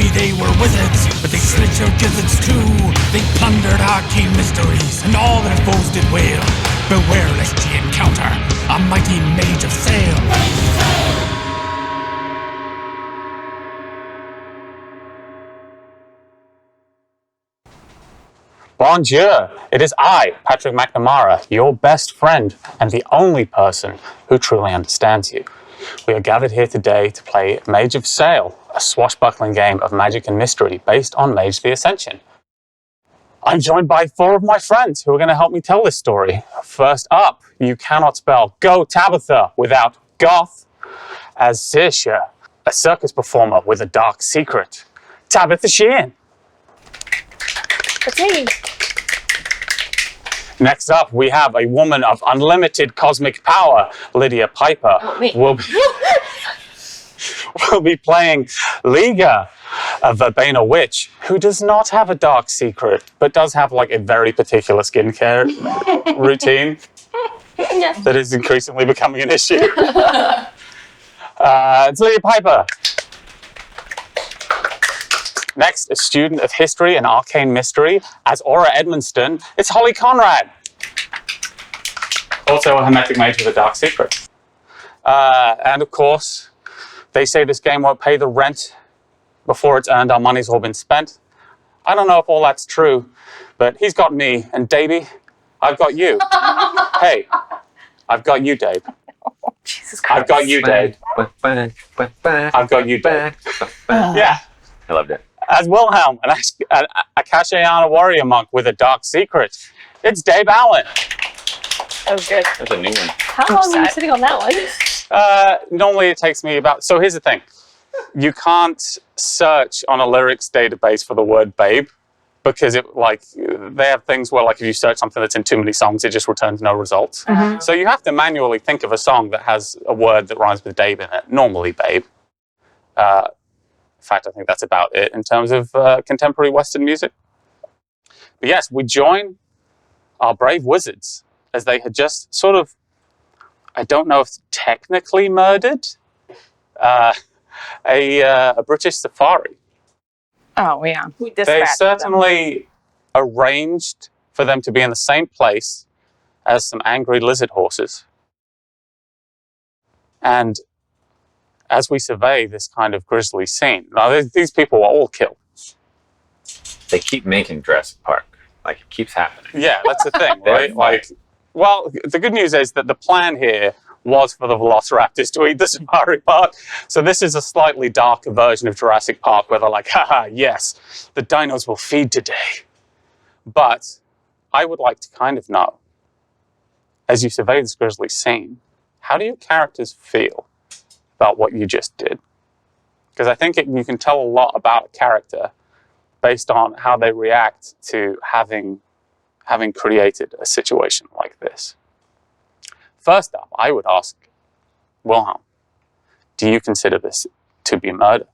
say they were wizards, but they slit your gizzards too. They plundered arcane mysteries, and all their foes did wail. Beware lest ye encounter a mighty Mage of Sail. Bonjour, it is I, Patrick McNamara, your best friend and the only person who truly understands you. We are gathered here today to play Mage of Sail, a swashbuckling game of magic and mystery based on Mage the Ascension. I'm joined by 4 of my friends who are going to help me tell this story. First up, you cannot spell Go Tabitha without goth, as Saoirse, a circus performer with a dark secret. Tabitha Sheehan. It's me. Next up, we have a woman of unlimited cosmic power, Lidija Piper. Oh, me. Will be playing Lidija, a verbena witch who does not have a dark secret, but does have like a very particular skincare routine that is increasingly becoming an issue. It's Lidija Piper. Next, a student of history and arcane mystery as Aura Edmonston, it's Holly Conrad. Also a hermetic mage with a dark secret. And of course, they say this game won't pay the rent before it's earned, our money's all been spent. I don't know if all that's true, but he's got me, and Dabe, I've got you. Hey, I've got you, Dabe. Jesus Christ. I've got you, Dabe. I've got you, Dabe. Yeah. I loved it. As Wilhelm, a Kashayana warrior monk with a dark secret, it's Dabe Alan. That was good. That's a new one. How long were you sitting on that one? Normally it takes me about... So here's the thing. You can't search on a lyrics database for the word babe because they have things where if you search something that's in too many songs, it just returns no results. Mm-hmm. So you have to manually think of a song that has a word that rhymes with Dabe in it, normally babe. In fact, I think that's about it in terms of contemporary Western music. But yes, we join our brave wizards as they had just sort of, I don't know if technically murdered, a British safari. Oh, yeah. They certainly arranged for them to be in the same place as some angry lizard horses. And as we survey this kind of grisly scene, now these people are all killed. They keep making Jurassic Park. It keeps happening. Yeah, that's the thing, right? Well, the good news is that the plan here was for the velociraptors to eat the safari park. So this is a slightly darker version of Jurassic Park where they're like, haha, yes, the dinos will feed today. But I would like to kind of know, as you survey this grisly scene, how do your characters feel about what you just did? Because I think you can tell a lot about a character based on how they react to having created a situation like this. First up, I would ask Wilhelm, do you consider this to be murder?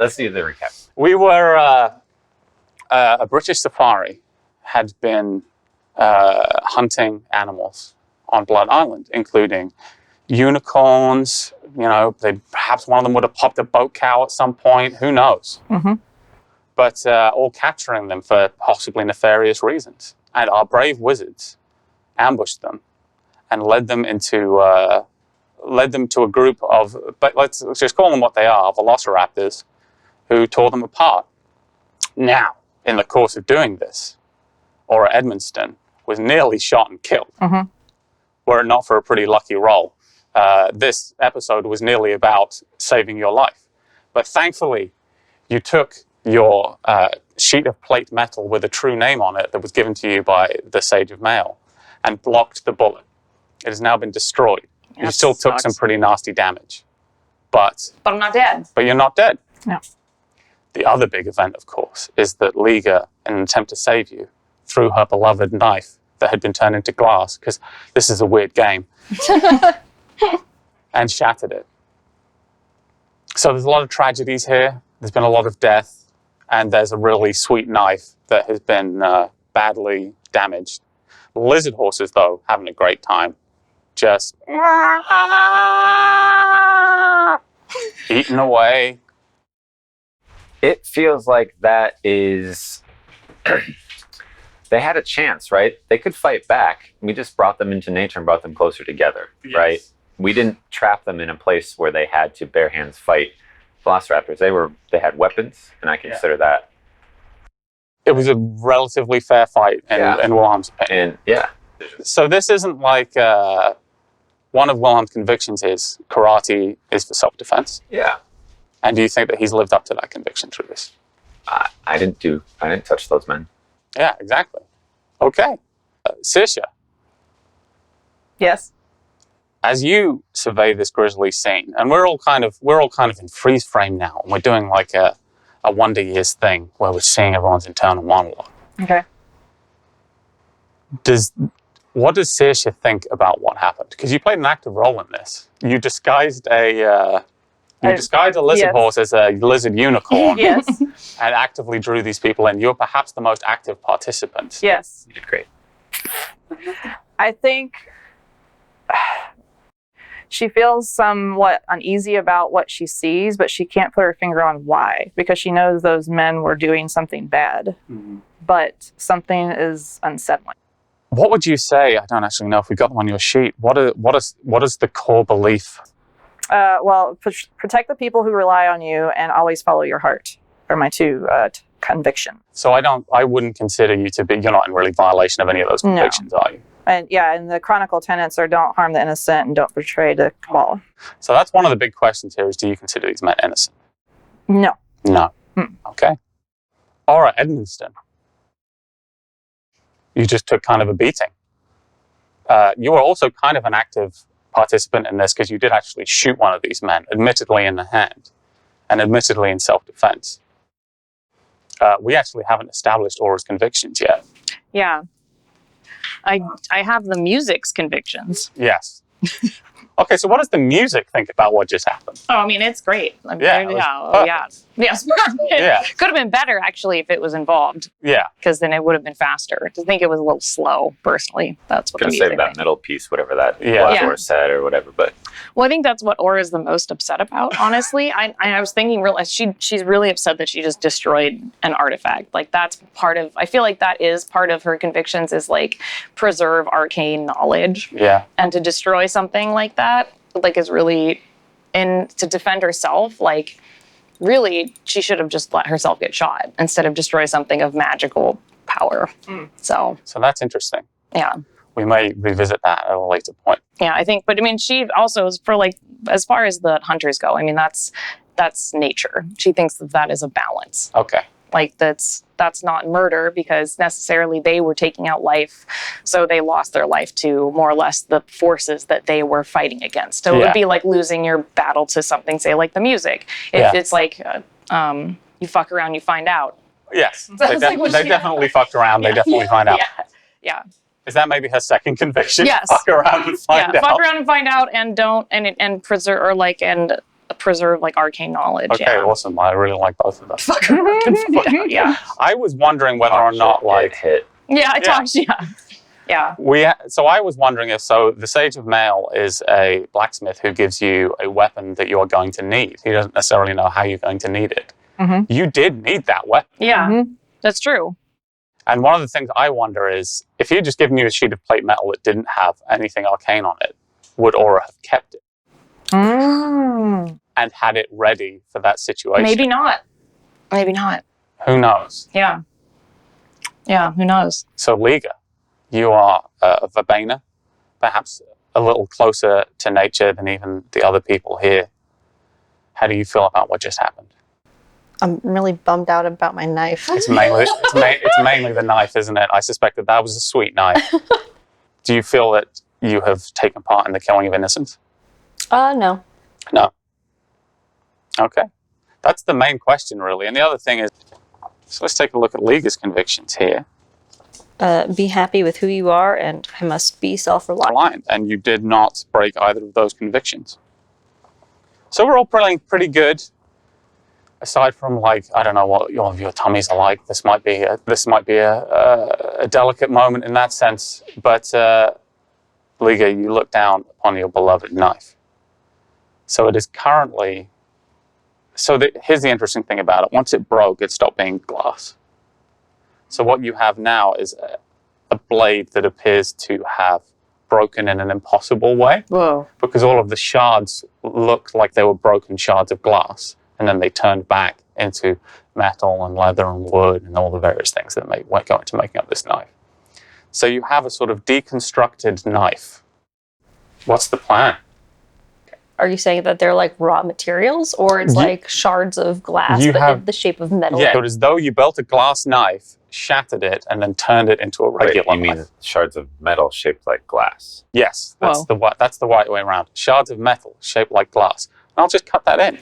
Let's do the recap. We were a British safari had been hunting animals on Blood Island, including unicorns. Perhaps one of them would have popped a boat cow at some point. Who knows? Mm-hmm. But all capturing them for possibly nefarious reasons. And our brave wizards ambushed them and led them to a group of, but let's just call them what they are, velociraptors, who tore them apart. Now, in the course of doing this, Aura Edmonston was nearly shot and killed. Mm-hmm. Were it not for a pretty lucky roll. This episode was nearly about saving your life. But thankfully, you took your sheet of plate metal with a true name on it that was given to you by the Sage of Mail and blocked the bullet. It has now been destroyed. You still took some pretty nasty damage. But I'm not dead. But you're not dead. No. The other big event, of course, is that Lidija, in an attempt to save you, threw her beloved knife that had been turned into glass, because this is a weird game, and shattered it. So there's a lot of tragedies here. There's been a lot of death, and there's a really sweet knife that has been badly damaged. Lizard horses, though, having a great time. Just eating away. It feels like that is... They had a chance, right? They could fight back. We just brought them into nature and brought them closer together, right? We didn't trap them in a place where they had to bare hands fight velociraptors. They had weapons, and I consider that. It was a relatively fair fight in Wilhelm's opinion. And So this isn't like one of Wilhelm's convictions is karate is for self-defense. Yeah. And do you think that he's lived up to that conviction through this? I didn't touch those men. Yeah, exactly. Okay. Saoirse, Yes. as you survey this grisly scene, and we're all kind of in freeze frame now, and we're doing like a Wonder Years thing where we're seeing everyone's internal monologue. Okay. What does Saoirse think about what happened? Because you played an active role in this. You disguised a lizard horse as a lizard unicorn. Yes. And actively drew these people in. You're perhaps the most active participant. Yes. You did great. I think she feels somewhat uneasy about what she sees, but she can't put her finger on why, because she knows those men were doing something bad, but something is unsettling. What would you say? I don't actually know if we got them on your sheet. What is the core belief? Well, protect the people who rely on you and always follow your heart are my two convictions. So I wouldn't consider you to be, you're not in really violation of any of those convictions, are you? And and the chronicle tenets are don't harm the innocent and don't betray the cabal. So that's one of the big questions here is, do you consider these men innocent? No. No. Okay. All right, Edmonston. You just took kind of a beating. You were also kind of an active participant in this because you did actually shoot one of these men, admittedly in the hand, and admittedly in self-defense. We actually haven't established Aura's convictions yet. Yeah. I have the music's convictions. Yes. Okay, so what does the music think about what just happened? Oh, I mean, it's great. I mean, Yeah, Yes, Yeah. Could have been better, actually, if it was involved, Yeah. because then it would have been faster. I think it was a little slow, personally. That's what Could have the music saved that thinks. middle piece, whatever that Yeah. last Yeah. word said or whatever. But Well, I think that's what Aura's the most upset about, honestly. I was thinking, she's really upset that she just destroyed an artifact. Like, that's part of, I feel like that is part of her convictions is, like, preserve arcane knowledge. Yeah. And to destroy something like that, like, is really, and to defend herself, like, really, she should have just let herself get shot instead of destroy something of magical power. So that's interesting. yeah. We may revisit that at a later point. Yeah, I think, but I mean, she also is for, like, as far as the hunters go, I mean, that's nature. She thinks that is a balance. Okay. Like, that's not murder because necessarily they were taking out life, so they lost their life to more or less the forces that they were fighting against. So it would be like losing your battle to something, say, like the music. If it's like, you fuck around, you find out. Yes. They definitely fucked around. They definitely find out. Yeah. Is that maybe her second conviction? Yes. Fuck around and find out. Fuck around and find out, and don't and preserve preserve like arcane knowledge. Okay, awesome. I really like both of them. Fuck around and find out. Yeah. I was wondering whether or not hit. Yeah, I talked. Yeah. So I was wondering if the Sage of Mail is a blacksmith who gives you a weapon that you are going to need. He doesn't necessarily know how you're going to need it. Mm-hmm. You did need that weapon. Yeah, that's true. And one of the things I wonder is, if he had just given you a sheet of plate metal that didn't have anything arcane on it, would Aura have kept it? And had it ready for that situation? Maybe not. Maybe not. Who knows? Yeah. Yeah, who knows? So, Liga, you are a Verbena, perhaps a little closer to nature than even the other people here. How do you feel about what just happened? I'm really bummed out about my knife. It's mainly the knife, isn't it? I suspect that was a sweet knife. Do you feel that you have taken part in the killing of innocents? No. No. Okay. That's the main question, really. And the other thing is, so let's take a look at Liga's convictions here. Be happy with who you are, and I must be self-reliant. And you did not break either of those convictions. So we're all pretty good. Aside from, like, I don't know what your tummies are like. This might be a delicate moment in that sense. But Liga, you look down upon your beloved knife. So it is currently So here's the interesting thing about it. Once it broke, it stopped being glass. So what you have now is a blade that appears to have broken in an impossible way. Whoa. Because all of the shards looked like they were broken shards of glass, and then they turned back into metal and leather and wood and all the various things that go into making up this knife. So you have a sort of deconstructed knife. What's the plan? Are you saying that they're like raw materials, or it's like shards of glass but in the shape of metal? Yeah, it's as though you built a glass knife, shattered it, and then turned it into a regular Wait, you knife. mean shards of metal shaped like glass? Yes, that's the right way around. Shards of metal shaped like glass. And I'll just cut that in.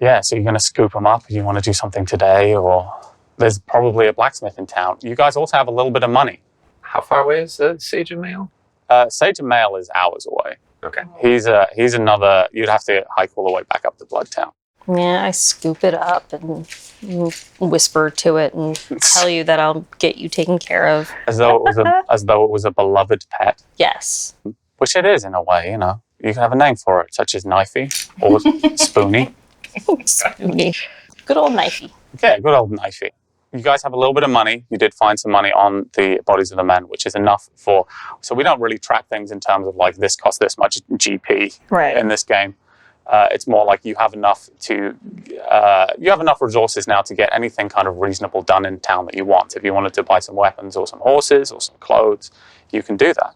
Yeah, so you're going to scoop them up if you want to do something today, or there's probably a blacksmith in town. You guys also have a little bit of money. How far away is Sage of Mail? Sage of Mail is hours away. Okay. He's another, you'd have to hike all the way back up to Bloodtown. Yeah, I scoop it up and whisper to it and tell you that I'll get you taken care of. As though it was a beloved pet. Yes. Which it is in a way, you know. You can have a name for it, such as Knifey or Spoony. Spoony. Good old knifey. Yeah, good old Knifey. You guys have a little bit of money. You did find some money on the bodies of the men, which is enough for... So we don't really track things in terms of like this cost this much GP in this game. It's more like you have enough resources now to get anything kind of reasonable done in town that you want. If you wanted to buy some weapons or some horses or some clothes, you can do that.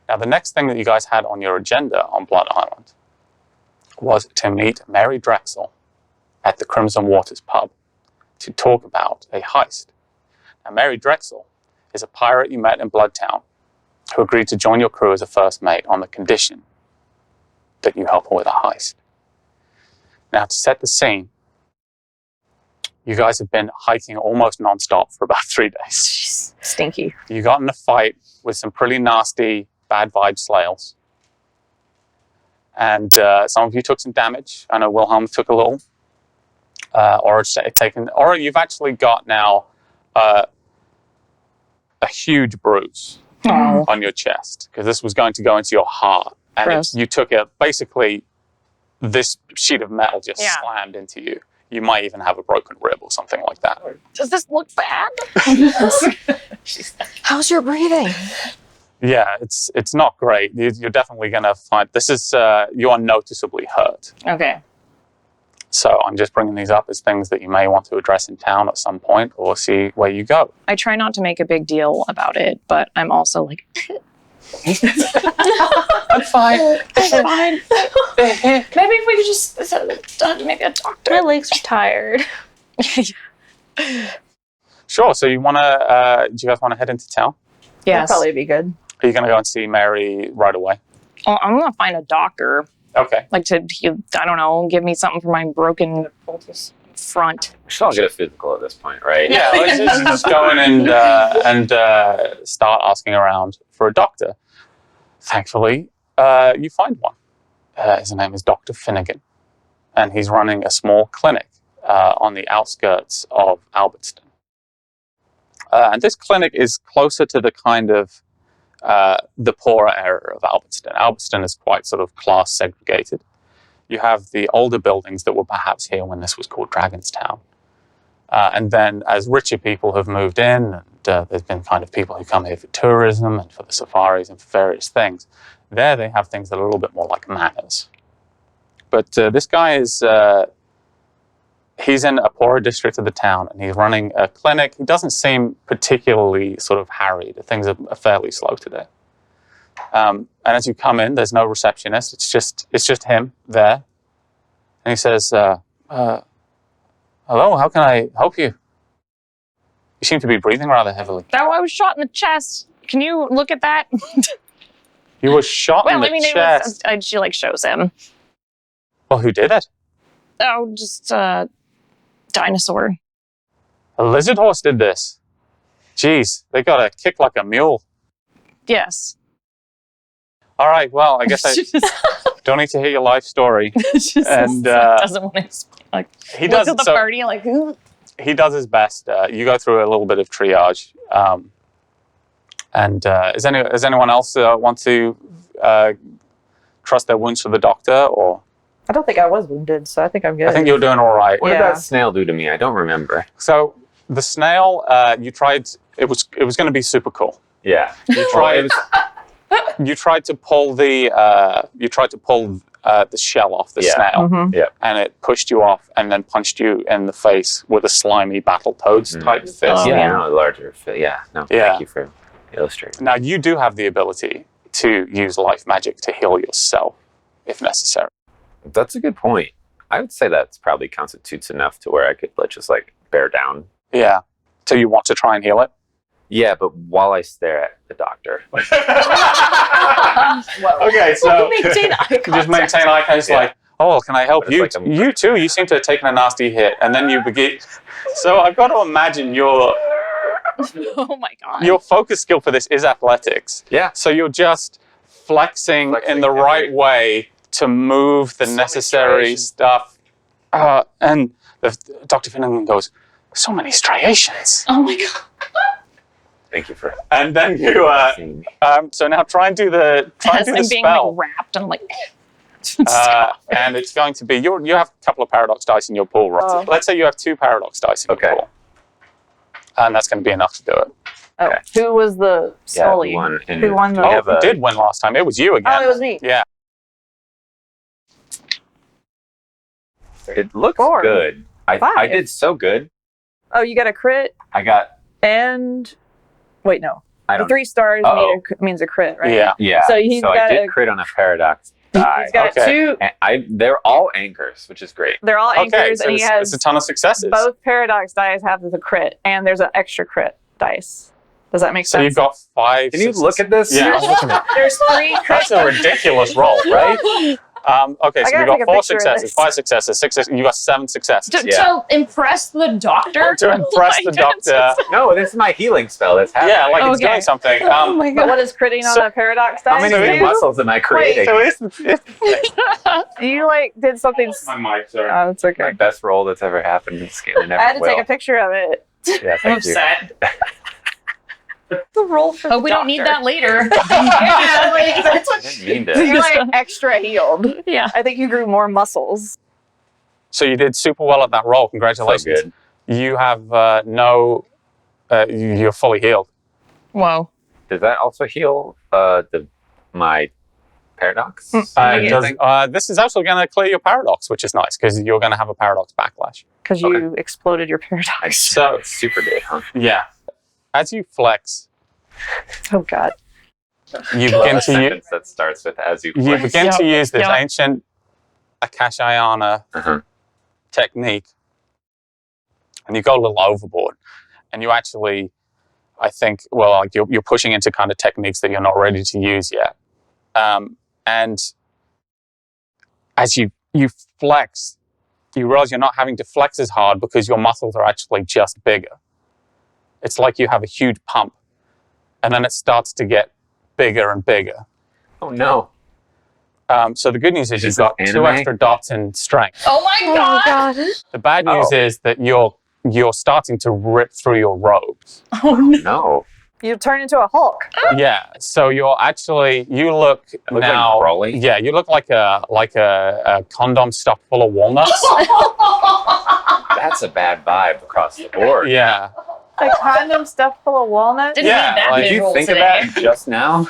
Now, the next thing that you guys had on your agenda on Blood Island was to meet Mary Drexel at the Crimson Waters pub to talk about a heist. Now, Mary Drexel is a pirate you met in Bloodtown who agreed to join your crew as a first mate on the condition that you help her with a heist. Now, to set the scene, you guys have been hiking almost non-stop for about 3 days. Stinky. You got in a fight with some pretty nasty, bad vibe slails. And some of you took some damage. I know Wilhelm took a little. Or you've actually got now a huge bruise on your chest, because this was going to go into your heart. And you took it, basically, this sheet of metal just slammed into you. You might even have a broken rib or something like that. Does this look bad? How's your breathing? Yeah, it's not great. You're definitely going to find, you are noticeably hurt. Okay. So I'm just bringing these up as things that you may want to address in town at some point or see where you go. I try not to make a big deal about it, but I'm also like... I'm fine. It's fine. Maybe if we could just maybe a doctor. My legs are tired. Sure. So you want to? Do you guys want to head into town? That'd probably be good. Are you going to go and see Mary right away? Oh, I'm going to find a doctor. Okay. Like I don't know, give me something for my broken front. We should all get a physical at this point, right? Yeah, let's just go in and start asking around for a doctor. Thankfully, you find one. His name is Dr. Finnegan, and he's running a small clinic on the outskirts of Albertston. And this clinic is closer to the kind of the poorer area of Albertston. Albertston is quite sort of class segregated. You have the older buildings that were perhaps here when this was called Dragonstown. And then as richer people have moved in, and there's been kind of people who come here for tourism and for the safaris and for various things, there they have things that are a little bit more like manors. But this guy is, he's in a poorer district of the town, and he's running a clinic. He doesn't seem particularly sort of harried. Things are fairly slow today. And as you come in, there's no receptionist. It's just him there. And he says, hello, how can I help you? You seem to be breathing rather heavily. Oh, I was shot in the chest. Can you look at that? You were shot in the chest. She like shows him. Well, who did it? Oh, just dinosaur. A lizard horse did this. Jeez, they got a kick like a mule. Yes. All right, well, I guess I don't need to hear your life story. And doesn't want to explain. Like, he does at the party, like, ooh. He does his best. You go through a little bit of triage. Does anyone else want to trust their wounds to the doctor, or? I don't think I was wounded, so I think I'm good. I think you're doing all right. What did Yeah. that snail do to me? I don't remember. So the snail, you tried. It was going to be super cool. Yeah. You tried. You tried to pull the. The shell off the snail, Mhm. and it pushed you off, and then punched you in the face with a slimy Battletoads type fist. Yeah, no, larger. Yeah, no, Yeah. thank you for illustrating. Now you do have the ability to use life magic to heal yourself, if necessary. That's a good point. I would say that's probably constitutes enough to where I could just like bear down. Yeah. So you want to try and heal it? Yeah, but while I stare at the doctor. Okay, so Maintain eye contact. just maintain eye contact. Yeah. Like, oh, can I help But it's you? like I'm- You too. You seem to have taken a nasty hit, and then you begin. So I've got to imagine your Oh my god. focus skill for this is athletics. Yeah. So you're just flexing in Flexing the right every- way to move the So necessary striations. stuff. And Dr. Finnegan goes, so many striations. Oh my god. Thank you for And then you, seeing me. so now try and do the As I'm being like spell. wrapped, I'm like, And it's going to be, you have a couple of paradox dice in your pool, right? Oh. Let's say you have 2 paradox dice in your pool. And that's going to be enough to do it. Oh, Okay. who was the Scully? Who won? And Who won the- we Oh, have who a- did win last time? It was you again. Oh, it was me. Yeah. It looks 4. good. I 5. did so good. Oh, you got a crit I got. and wait, no. I The don't. 3 stars Uh-oh. means a crit, right? Yeah. Yeah. So he's I got did a- crit on a paradox die. He's got Okay. 2. And they're all anchors, which is great. They're all anchors, Okay, so and he it's has a ton of successes. both paradox dice have the crit, and there's an extra crit dice. Does that make So sense? you've got 5 Can you successes. look at this? Yeah, I'm looking at There's 3 crit. That's a ridiculous roll, right? Okay, so I gotta we've got take a 4 picture of successes, this. 5 successes, 6 successes. You got 7 successes. to impress the doctor? To impress the doctor. No, this is my healing spell. That's happening. Yeah, like it's Okay. doing something. Oh my god! But what is critting on So- a paradox How dice? many new do? muscles am I creating? So it's You like did something. my mic, sorry. Oh, it's My okay. best roll that's ever happened in Scaling I had to Never take Will. a picture of it. Yeah, I'm thank you. upset. The roll for Oh, the we don't need doctor. that later. Yeah, like, that's I what- didn't mean so to. you're like extra healed. Yeah. I think you grew more muscles. So you did super well at that roll. So Congratulations. good. You have you're fully healed. Whoa. Does that also heal my paradox? This is actually going to clear your paradox, which is nice because you're going to have a paradox backlash. Because you exploded your paradox. So Super did, huh? yeah, as you flex, Oh god. you Love begin a to sentence that starts with as you you flex. begin to use this Yep. ancient Akashayana Uh-huh. technique, and you go a little overboard, and you actually, I think, well, like you're pushing into kind of techniques that you're not ready to use yet, and as you flex, you realize you're not having to flex as hard because your muscles are actually just bigger. It's like you have a huge pump, and then it starts to get bigger and bigger. Oh no. So the good news is Is you've this got anime? 2 extra dots in strength. Oh my god. The bad news is that you're starting to rip through your robes. Oh no. No. You turn into a Hulk. Yeah, so you look Look now. like Broly? Yeah, you look like a condom stuffed full of walnuts. That's a bad vibe across the board. Yeah, A condom stuffed full of walnuts. Didn't Yeah, need that like, Did you visual think today. of that just now?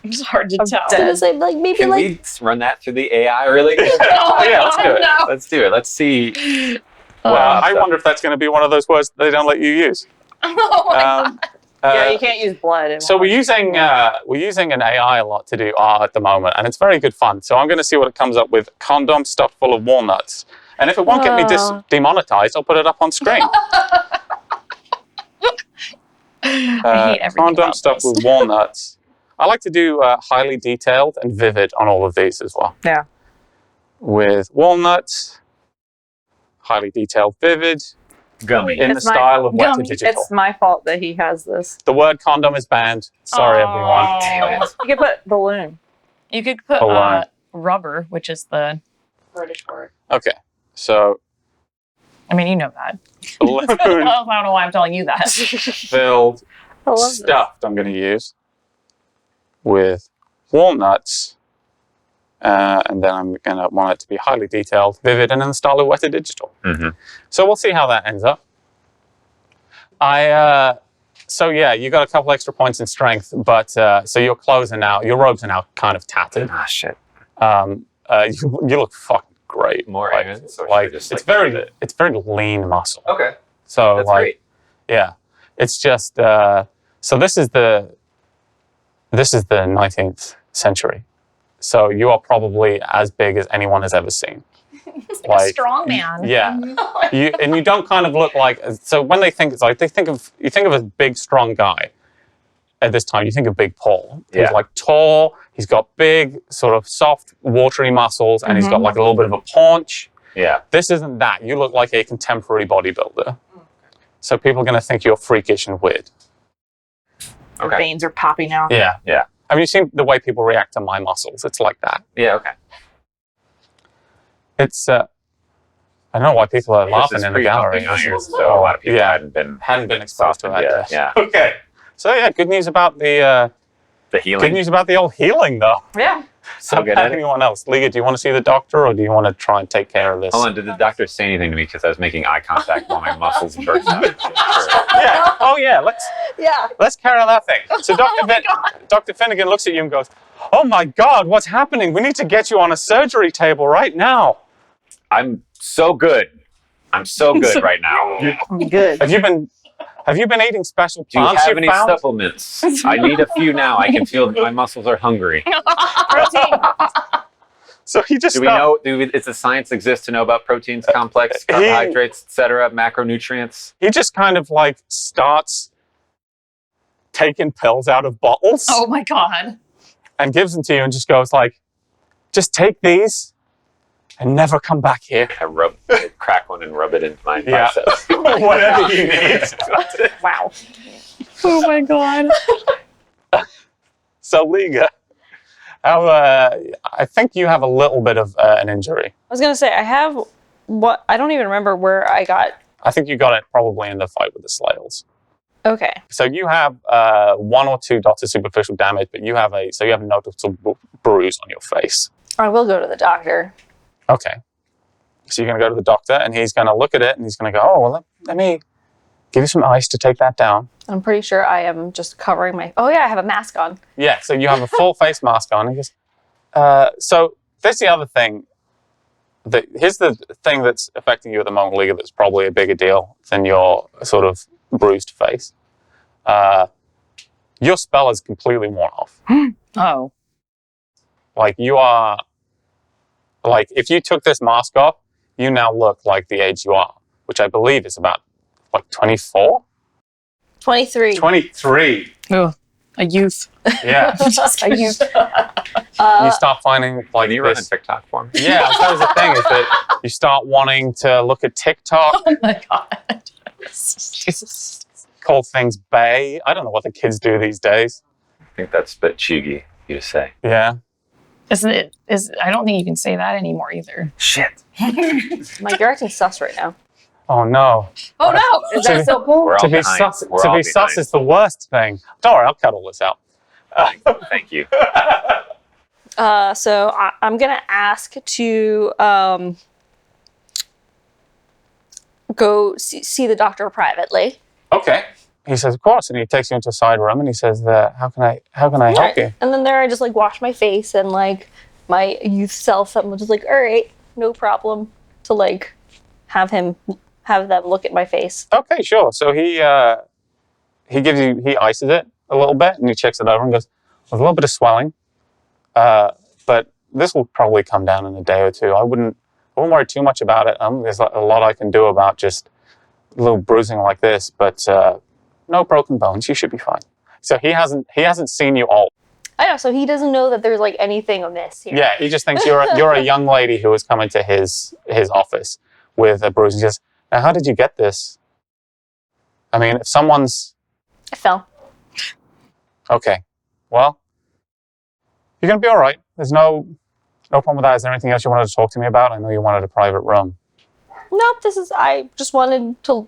It's hard to I'm tell. dead. I was gonna say, like, maybe Can like we run that through the AI really quick? Oh my Yeah, let's god, do it. no. Let's do it. Let's see. I wonder if that's going to be one of those words they don't let you use. Oh my god. Yeah, you can't use blood. in So one. we're using an AI a lot to do art at the moment, and it's very good fun. So I'm going to see what it comes up with. Condom stuffed full of walnuts, and if it won't get me demonetized, I'll put it up on screen. I hate everything Condom about stuffed this. with walnuts. I like to do highly detailed and vivid on all of these as well. Yeah. With walnuts, highly detailed, vivid, Gummy. in the It's my- style of wet to Gummy. digital. It's my fault that he has this. The word condom is banned. Sorry, everyone. Oh. Damn it. You can put balloon. You could put Balloon. rubber, which is the British word. Okay, so I mean, you know that. balloon I don't know why I'm telling you that. filled I love this. stuffed I'm going to use with walnuts and then I'm going to want it to be highly detailed, vivid, and in the style of Weta Digital. So we'll see how that ends up. So yeah, you got a couple extra points in strength, but so your clothes are now, your robes are now kind of tattered. Ah, shit. You look fucking great. More like, Aaron's, or like should I just, it's like, it's very lean muscle. Okay. So That's like, great. yeah, it's just so this is the 19th century. So you are probably as big as anyone has ever seen. Like a strong man. Yeah, you don't kind of look like. So when they think, it's like you think of a big strong guy. At this time, you think of Big Paul. He's like tall. He's got big, sort of soft, watery muscles, and he's got like a little bit of a paunch. Yeah. This isn't that. You look like a contemporary bodybuilder. So people are going to think you're freakish and weird. Your veins are popping out. Yeah. Yeah. Have you seen the way people react to my muscles? It's like that. Yeah, okay. It's, I don't know why people are laughing This is in the gallery. pre-pumping iron, so a lot of people hadn't been exposed to that. yet. Yeah. Okay. So yeah, good news about the healing. good news about the old healing though. Yeah. So good at it. Anyone else? Liga, do you want to see the doctor or do you want to try and take care of this? Hold on, did the doctor say anything to me because I was making eye contact while my muscles burst out? Sure. Yeah. Oh yeah. Let's carry on that thing. So Dr. Finnegan looks at you and goes, "Oh my God, what's happening? We need to get you on a surgery table right now." I'm so good. I'm so good right now. I'm good. Have you been eating special Do you plants? have any supplements? I need a few now. I can feel that my muscles are hungry. Protein. So he just Do we know? Does the science exist to know about proteins, complex carbohydrates, etc., macronutrients? He just kind of like starts taking pills out of bottles Oh my God. and gives them to you and just goes like, "Just take these and never come back here." I crack one and rub it into my Yeah. biceps. Whatever you need. Wow. Oh my God. So Liga, I think you have a little bit of an injury. I was gonna say I have what I don't even remember where I got. I think you got it probably in the fight with the Slails. Okay. So you have 1 or 2 dots of superficial damage, but you have a noticeable bruise on your face. I will go to the doctor. Okay. So you're going to go to the doctor, and he's going to look at it, and he's going to go, "Oh, well, let me give you some ice to take that down." I'm pretty sure I am just covering my. Oh yeah, I have a mask on. Yeah, so you have a full face mask on. He goes, so that's the other thing. Here's the thing that's affecting you at the moment, Liga, that's probably a bigger deal than your sort of bruised face. Your spell is completely worn off. Oh. Like you are, like if you took this mask off, you now look like the age you are, which I believe is about like 24? 23. 23. Oh, a youth. Yeah. I used. You start finding like Can you run a this. TikTok for me? Yeah, that was the thing, is that you start wanting to look at TikTok, Oh my God. Jesus. call things bae. I don't know what the kids do these days. I think that's a bit cheeky, you to say. Yeah. Isn't it? I don't think you can say that anymore either. Shit. Like you're acting sus right now. Oh no. Oh no! Is that so cool? We're all To be behind. sus, We're to all be sus behind. is the worst thing. Don't worry, I'll cut all this out. Thank you. So I'm gonna ask to go see the doctor privately. Okay. He says, "Of course," and he takes you into a side room and he says, "How can I help you?" And then there I just like wash my face and like my youth self. I'm just like, all right, no problem. To like have them look at my face. Okay, sure. So he ices it a little bit and he checks it over and goes, "There's a little bit of swelling, but this will probably come down in a day or two. I wouldn't worry too much about it. There's a lot I can do about just a little bruising like this, but no broken bones. You should be fine." So he hasn't seen you all. I know, so he doesn't know that there's like anything amiss here. Yeah, he just thinks you're a young lady who has come into his office with a bruise. He says, "Now, how did you get this? I mean, if someone's..." I fell. Okay, well, you're going to be all right. There's no problem with that. Is there anything else you wanted to talk to me about? I know you wanted a private room. Nope, I just wanted to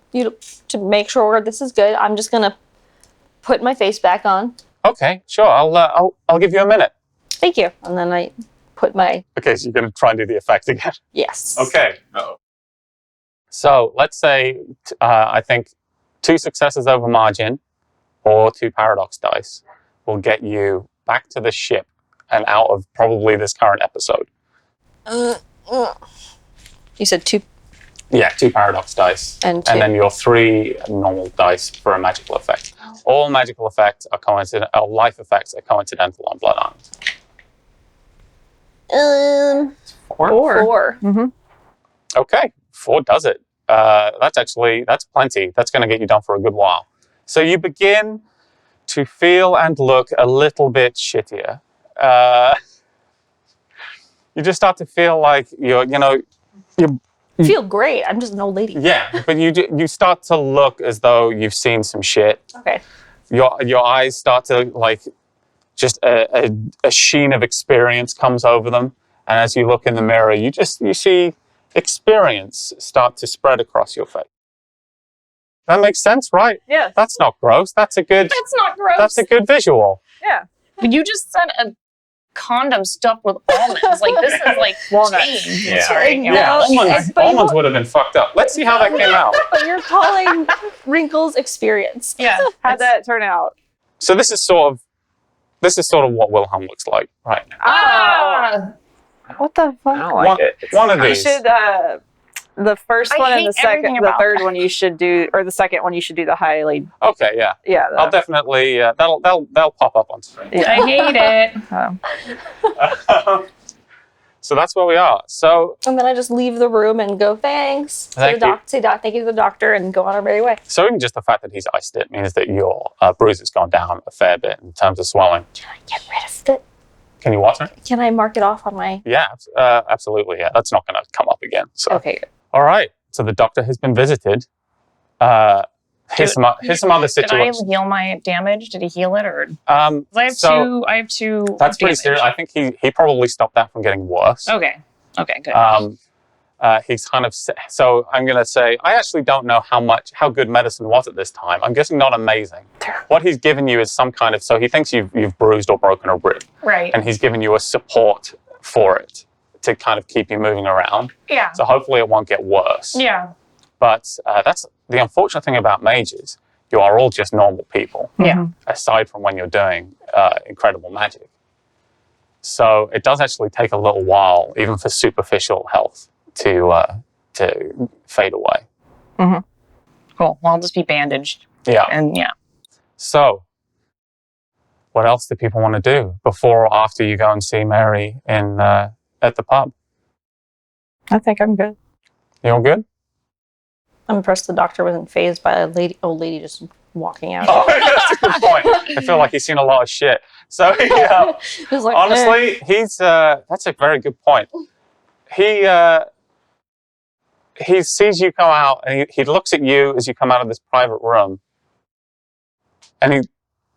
make sure this is good. I'm just gonna put my face back on. Okay, sure. I'll give you a minute. Thank you. And then I put my Okay, so you're going to try and do the effect again. yes. Okay. So let's say I think 2 successes over margin or 2 paradox dice will get you back to the ship and out of probably this current episode. You said 2 Yeah, 2 paradox dice. and 2. And then your 3 normal dice for a magical effect. All magical effects are coincidental, life effects are coincidental on Blood Island. 4. Mm-hmm. Okay, 4 does it. That's plenty. That's going to get you done for a good while. So you begin to feel and look a little bit shittier. You just start to feel like you're Feel great. I'm just an old lady. yeah, but you start to look as though you've seen some shit. Okay. Your eyes start to like just a sheen of experience comes over them, and as you look in the mirror, you see experience start to spread across your face. That makes sense, right? Yeah. That's not gross. That's a good not gross. That's a good visual. Yeah. You just said a condom stuffed with almonds. Like, this is like Walnuts. change. Yeah. Sorry. Yeah, almonds would have been fucked up. Let's see how that came out. But you're calling wrinkles experience. Yeah. How'd that turn out? So this is sort of what Wilhelm looks like right now. Ah! What the I fuck? don't like it. One of You these. should, the first I one and hate the second, everything the about third that. one you should do, or the second one you should do the highly, Okay, yeah. yeah. I'll definitely that'll pop up on screen. I hate it. So that's where we are. So And then I just leave the room and go, thanks. Thank you. Say thank you to the doctor and go on our merry way. even just the fact that he's iced it means that your bruise has gone down a fair bit in terms of swelling. Can I get rid of it? Can you water it? Can I mark it off on my... Yeah, absolutely. Yeah, that's not going to come up again. So Okay, good. all right. So the doctor has been visited. Here's some other Did I situations. heal my damage? Did he heal it, or? I I have two. That's pretty damage. serious. I think he probably stopped that from getting worse. Okay. Okay. Good. He's kind of so I'm going to say I actually don't know how good medicine was at this time. I'm guessing not amazing. What he's given you is some kind of so he thinks you've bruised or broken a rib, right. and he's given you a support for it to kind of keep you moving around. Yeah. So hopefully it won't get worse. Yeah. But that's the unfortunate thing about mages. You are all just normal people, Yeah. aside from when you're doing incredible magic. So it does actually take a little while, even for superficial health, to fade away. Cool. Well, I'll just be bandaged. Yeah. And yeah. So, what else do people want to do before or after you go and see Mary at the pub? I think I'm good. You all good? I'm impressed the doctor wasn't fazed by a old lady just walking out. Oh, that's a good point. I feel like he's seen a lot of shit. So, yeah, He was like, honestly, he's that's a very good point. He sees you come out and he looks at you as you come out of this private room, and he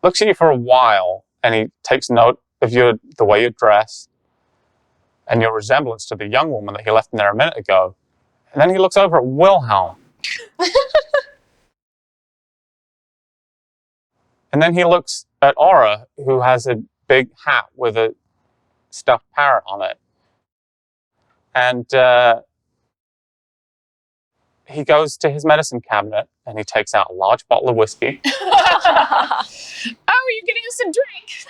looks at you for a while and he takes note of the way you're dressed and your resemblance to the young woman that he left in there a minute ago. And then he looks over at Wilhelm. And then he looks at Aura, who has a big hat with a stuffed parrot on it. And he goes to his medicine cabinet and he takes out a large bottle of whiskey. Oh, you're getting us a drink.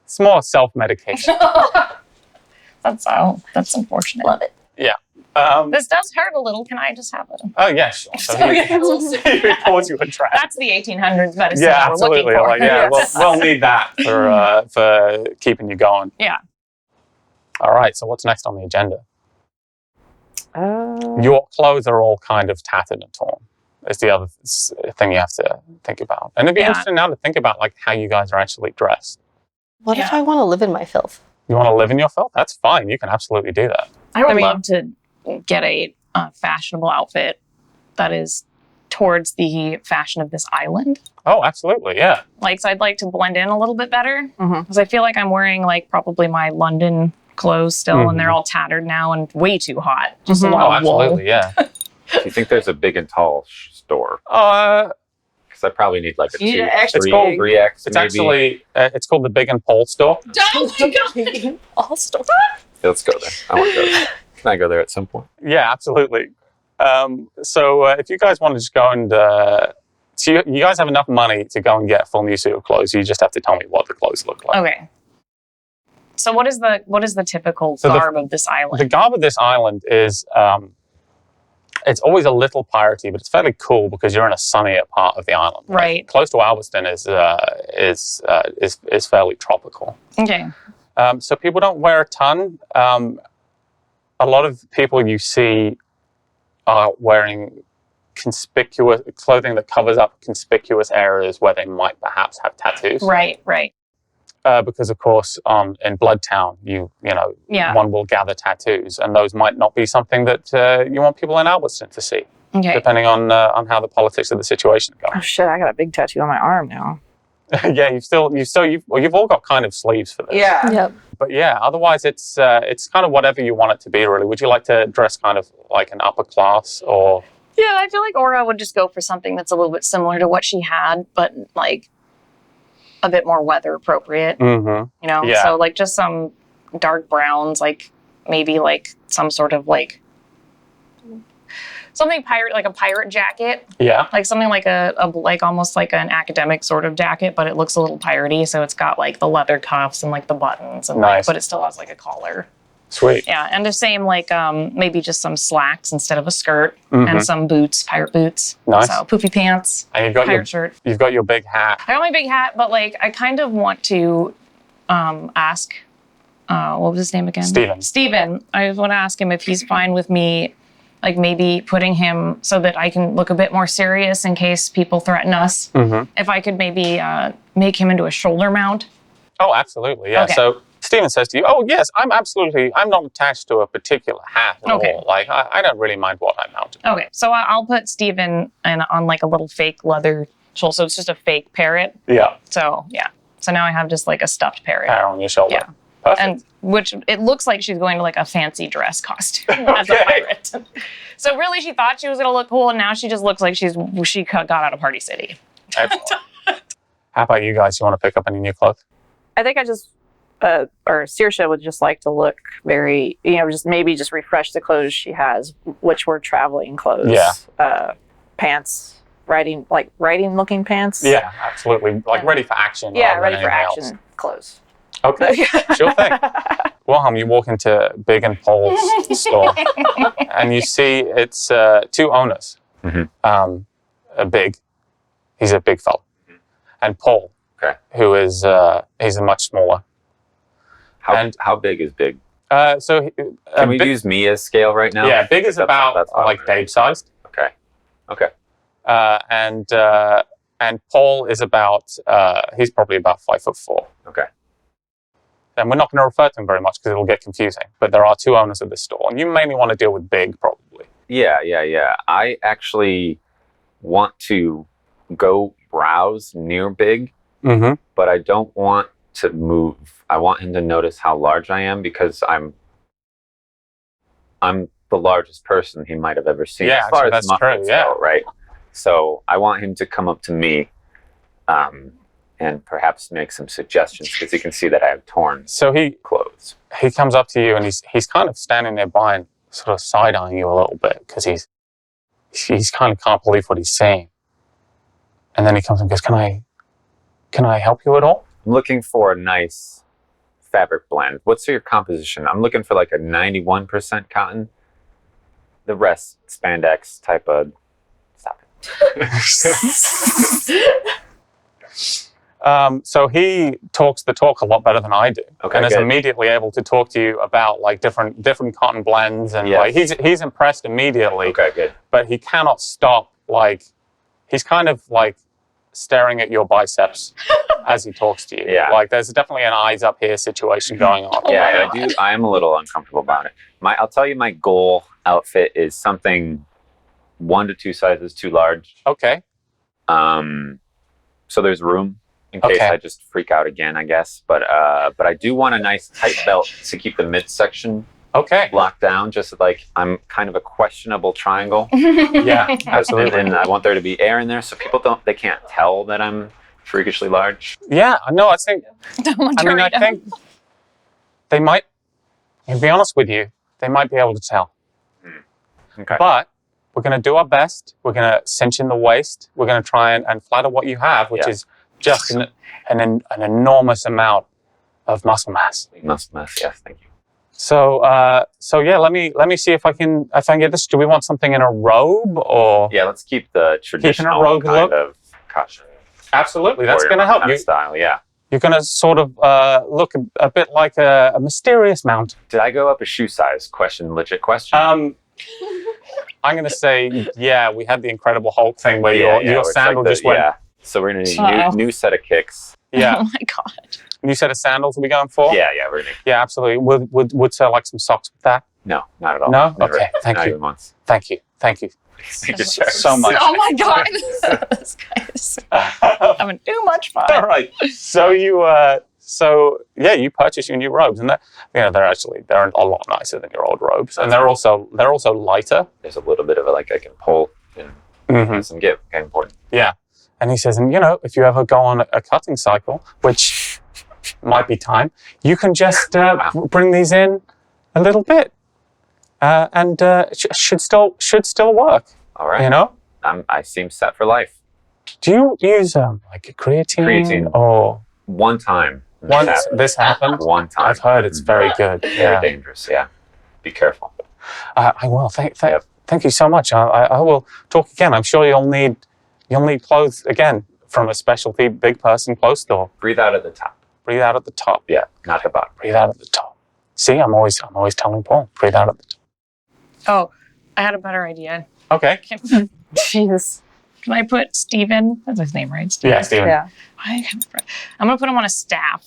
It's more self-medication. That's unfortunate. love it. Yeah. This does hurt a little. Can I just have it? Oh, yeah, sure. So he pours you a drag. That's the 1800s medicine Yeah, that we're absolutely. looking for. Like, yeah, Yes. we'll need that for keeping you going. Yeah. All right, so what's next on the agenda? Uh, Your clothes are all kind of tattered and torn. It's the other thing you have to think about. And it'd be Yeah. interesting now to think about like how you guys are actually dressed. What if Yeah. I want to live in my filth? You want to live in your filth? That's fine. You can absolutely do that. I would I mean- love to get a fashionable outfit that is towards the fashion of this island. Oh, absolutely. Yeah. Like, so I'd like to blend in a little bit better Mhm. because I feel like I'm wearing like probably my London clothes still, and they're all tattered now and way too hot. Just a Mhm. lot Oh, of wool. absolutely. Yeah. Do you think there's a big and tall store? Because I probably need like a You need 2, an extra 3, big. 3x. It's maybe. actually it's called the Big and Pole store. Oh my god! All store. Let's go there. I want to go there. Can I go there at some point? Yeah, absolutely. So if you guys want to just go and so you guys have enough money to go and get a full new suit of clothes. You just have to tell me what the clothes look like. Okay. So what is the typical garb of this island? The garb of this island is it's always a little piratey, but it's fairly cool because you're in a sunnier part of the island. Right. Close to Galveston is fairly tropical. Okay. So people don't wear a ton. A lot of people you see are wearing conspicuous clothing that covers up conspicuous areas where they might perhaps have tattoos. Right. Because of course, in Bloodtown, you know, Yeah. one will gather tattoos, and those might not be something that you want people in Galveston to see, Okay. depending on how the politics of the situation go. Oh shit! I got a big tattoo on my arm now. Yeah, you've all got kind of sleeves for this. Yeah. Yep. But yeah, otherwise it's kind of whatever you want it to be, really. Would you like to dress kind of like an upper class or? Yeah, I feel like Aura would just go for something that's a little bit similar to what she had, but like a bit more weather appropriate. Mm-hmm. You know, Yeah. so like just some dark browns, like maybe like some sort of like something pirate, like a pirate jacket, Yeah. like something like a like almost like an academic sort of jacket, but it looks a little piratey. So it's got like the leather cuffs and like the buttons, and Nice. but it still has like a collar. Sweet. Yeah, and the same like maybe just some slacks instead of a skirt, Mhm. and some boots, pirate boots. Nice. So poofy pants, And pirate shirt. you've got your big hat. I got my big hat, but like I kind of want to ask, what was his name again? Steven. Steven. I want to ask him if he's fine with me, like maybe putting him so that I can look a bit more serious in case people threaten us. Mm-hmm. If I could maybe make him into a shoulder mount. Oh, absolutely. Yeah. Okay. So Stephen says to you, "Oh, yes, I'm not attached to a particular hat at Okay. all. Like, I don't really mind what I mounted." Okay, so I'll put Steven on like a little fake leather shoulder. So it's just a fake parrot. Yeah. So yeah. So now I have just like a stuffed parrot. Hat on your shoulder. Yeah. Perfect. And which it looks like she's going to like a fancy dress costume as a Okay. pirate. So really, she thought she was going to look cool, and now she just looks like she got out of Party City. Excellent. How about you guys? You want to pick up any new clothes? I think I just, or Saoirse would just like to look very, just refresh the clothes she has, which were traveling clothes. Yeah. Pants, riding looking pants. Yeah, absolutely. Like ready for action. Yeah, rather ready than for anything action clothes. else. Okay, sure thing. Wilhelm, you walk into Big and Paul's store, and you see it's two owners. Mhm. He's a big fella, and Paul, Okay. who is he's a much smaller. How big is big? So Can we big, use me as scale right now? yeah, big is That's about fine. like Dave sized, Okay. Okay. and Paul is about he's probably about 5'4". Okay. And we're not going to refer to him very much because it'll get confusing. But there are two owners of this store, and you mainly want to deal with Big, probably. Yeah. I actually want to go browse near Big, Mm-hmm. but I don't want to move. I want him to notice how large I am because I'm the largest person he might have ever seen. Yeah, as far actually, as that's true, muffins yeah. go, right? So I want him to come up to me, and perhaps make some suggestions because he can see that I have torn So he clothes. comes up to you, and he's kind of standing nearby and sort of side-eyeing you a little bit because he's kind of can't believe what he's saying. And then he comes and goes, Can I help you at all? I'm looking for a nice fabric blend. What's your composition? I'm looking for like a 91% cotton. The rest spandex type of. Stop it. So he talks the talk a lot better than I do, Okay, and is good. immediately able to talk to you about like different cotton blends, and Yes. like he's impressed immediately. Okay, good. But he cannot stop. Like he's kind of like staring at your biceps as he talks to you. Yeah. Like there's definitely an eyes up here situation going on. Yeah, I am a little uncomfortable about it. I'll tell you, my goal outfit is something 1 to 2 sizes too large. Okay. So there's room in case Okay. I just freak out again, I guess. But I do want a nice tight belt to keep the midsection Okay. locked down, just like I'm kind of a questionable triangle. Yeah, absolutely. And I want there to be air in there so people they can't tell that I'm freakishly large. Yeah, no, I think, I think they might, to be honest with you, they might be able to tell. Okay. But we're going to do our best. We're going to cinch in the waist. We're going to try and flatter what you have, which is just an enormous amount of muscle mass. Muscle mass, yes, thank you. So yeah, let me see if I can get this. Do we want something in a robe or? Yeah, let's keep the traditional rogue kind look? of costume. Absolutely, that's Warrior going to help kind you. of style, yeah. You're going to sort of look a bit like a mysterious mountain. Did I go up a shoe size? Legit question. I'm going to say, yeah, we had the Incredible Hulk thing where your where it's sandal like just went. Yeah, so we're going to need a new set of kicks. Yeah. Oh my god. New set of sandals are we going for? Yeah, we're going to. Yeah, absolutely. Would sell like some socks with that? No, not at all. No? Never. Okay, thank Not you. even once. Thank you. Thank you, sir. So much. Oh my god. This guy is having too much fun. All right. So you you purchase your new robes, and they're a lot nicer than your old robes, and they're also lighter. There's a little bit of I can pull and some give. Okay, important. Yeah. And he says, and if you ever go on a cutting cycle, which might be time, you can just bring these in a little bit, and should still work. All right. I seem set for life. Do you use like a creatine or one time? Once this happened, one time. I've heard it's very good. Very dangerous. Yeah. Be careful. I will. Thank you so much. I will talk again. I'm sure you'll need clothes again from a specialty big person clothes store. Breathe out at the top. Breathe out at the top. Yeah, not the bottom. Breathe out at the top. See, I'm always telling Paul, breathe out at the top. Oh, I had a better idea. Okay. Jesus. Can I put Steven? That's his name, right? Steven. Yeah, Steven. Yeah. I'm going to put him on a staff.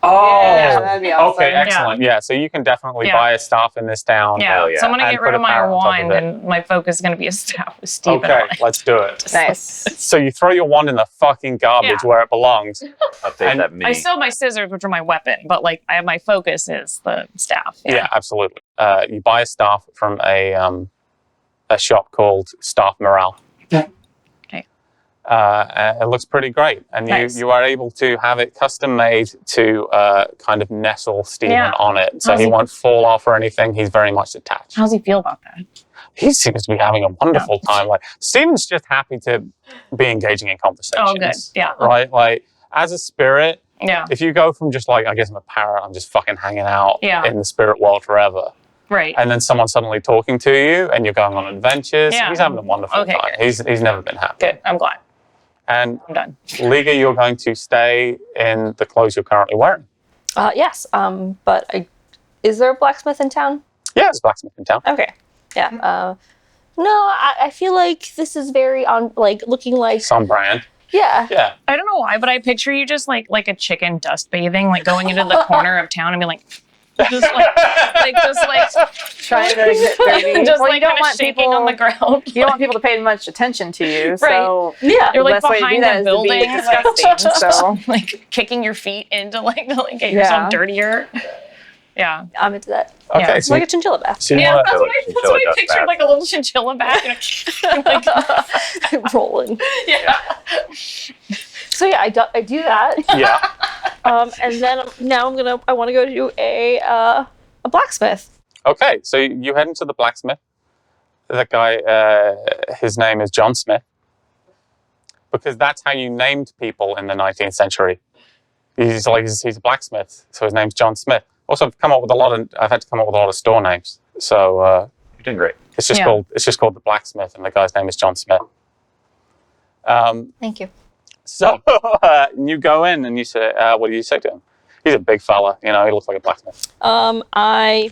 Oh, Yeah, that'd be awesome. Okay, excellent. Yeah, so you can definitely buy a staff in this town. Yeah. Hell yeah. So I'm going to And get put rid a of my power on top of wand, it. and my focus is going to be a staff with Steven Okay, on it. let's do it. Nice. So you throw your wand in the fucking garbage where it belongs. Update And that mini. I still have my scissors, which are my weapon, but I have my focus is the staff. Yeah, absolutely. You buy a staff from a shop called Staff Morale. Okay. It looks pretty great, and Nice. you are able to have it custom made to kind of nestle Steven on it, so How's he he- won't fall off or anything. He's very much attached. How does he feel about that? He seems to be having a wonderful time. Like Steven's just happy to be engaging in conversations. Oh, good. Yeah. Right. Like as a spirit, Yeah. if you go from just like I guess I'm a parrot, I'm just fucking hanging out in the spirit world forever. Right. And then someone suddenly talking to you, and you're going on adventures. Yeah. He's having a wonderful time. Good. He's never been happy. Good. I'm glad. And I'm done. Liga, you're going to stay in the clothes you're currently wearing. Yes. But is there a blacksmith in town? Yeah, there's a blacksmith in town. Okay. Yeah. No, I feel like this is very looking like. Some brand. Yeah. Yeah. I don't know why, but I picture you just like a chicken dust bathing, going into the corner of town and be like Trying to get dirty. just Well, like kind of shaking on the ground. You don't want people to pay much attention to you, so Yeah. You're the best way to do behind that the is to be building, disgusting. So kicking your feet into to get yourself dirtier. Yeah. I'm into that. Okay. Yeah. It's like a chinchilla bath. So you Yeah, wanna- that's what I Chinchilla dust pictured, bath. like a little chinchilla bath. Rolling. Yeah. So yeah, I do that. yeah. And then now I want to go to a blacksmith. Okay. So you head into the blacksmith. That guy, his name is John Smith, because that's how you named people in the 19th century. He's a blacksmith, so his name's John Smith. Also, I've had to come up with a lot of store names. So You're doing great. it's just called the blacksmith, and the guy's name is John Smith. Thank you. So you go in and you say, what do you say to him? He's a big fella, he looks like a blacksmith. I